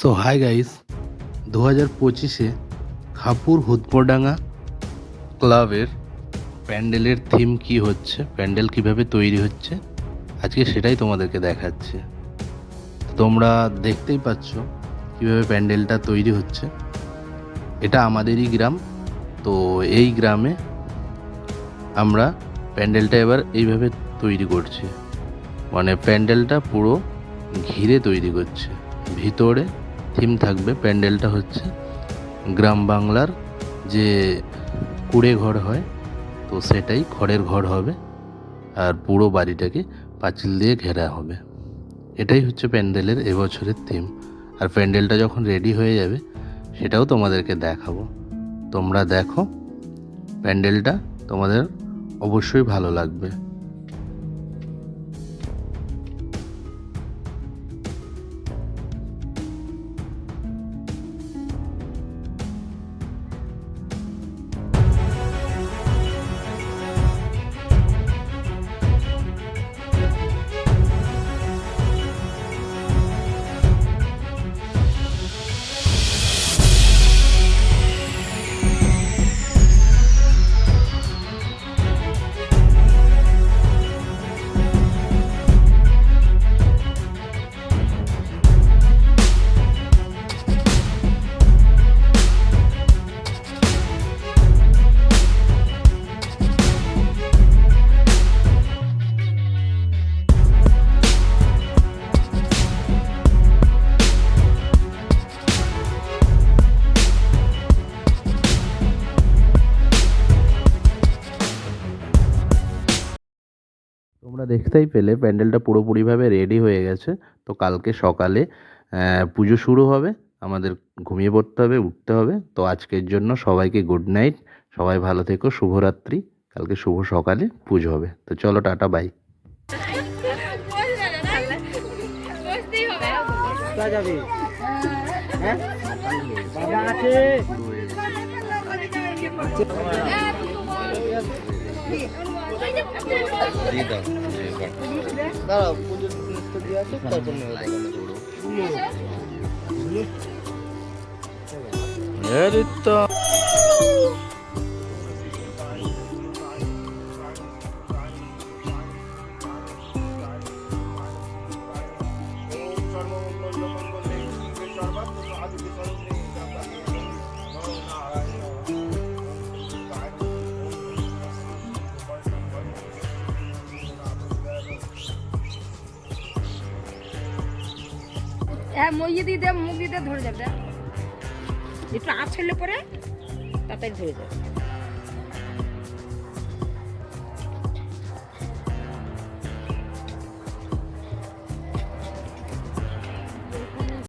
So hi guys, 2025-এ খাপুর হুদপোডাঙ্গা ক্লাবের প্যান্ডেলের theme কি হচ্ছে, প্যান্ডেল কিভাবে তৈরি হচ্ছে, আজকে সেটাই তোমাদেরকে দেখাচ্ছে। তোমরা দেখতেই পাচ্ছ কিভাবে প্যান্ডেলটা তৈরি হচ্ছে। এটা আমাদেরই গ্রাম, তো এই গ্রামে আমরা প্যান্ডেলটা এবার এইভাবে তৈরি করছি। মানে প্যান্ডেলটা পুরো ঘিরে তৈরি করছে। ভিতরে থিম থাকবে, প্যান্ডেলটা হচ্ছে গ্রাম বাংলার যে কুড়ে ঘর হয়, তো সেটাই খড়ের ঘর হবে, আর পুরো বাড়িটাকে পাঁচিল দিয়ে ঘেরা হবে। এটাই হচ্ছে প্যান্ডেলের এবছরের থিম। আর প্যান্ডেলটা যখন রেডি হয়ে যাবে সেটাও তোমাদেরকে দেখাবো। তোমরা দেখো, প্যান্ডেলটা তোমাদের অবশ্যই ভালো লাগবে। তোমরা দেখতেই পেলে প্যান্ডেলটা পুরোপুরিভাবে রেডি হয়ে গেছে। তো কালকে সকালে পুজো শুরু হবে, আমাদের ঘুমিয়ে পড়তে হবে, উঠতে হবে। তো আজকের জন্য সবাইকে গুড নাইট, সবাই ভালো থেকো, শুভরাত্রি। কালকে শুভ সকালে পুজো হবে। তো চলো, টাটা, বাই। দাঁড়াও, পুজোর জিনিস তো দিয়ে আছে, তারপর নেবো। হ্যাঁ, মই দিয়ে মুখ দিয়ে ধরে যাবে, একটু আঁচ ফেললে পরে তাড়াতাড়ি ধরে যাবে।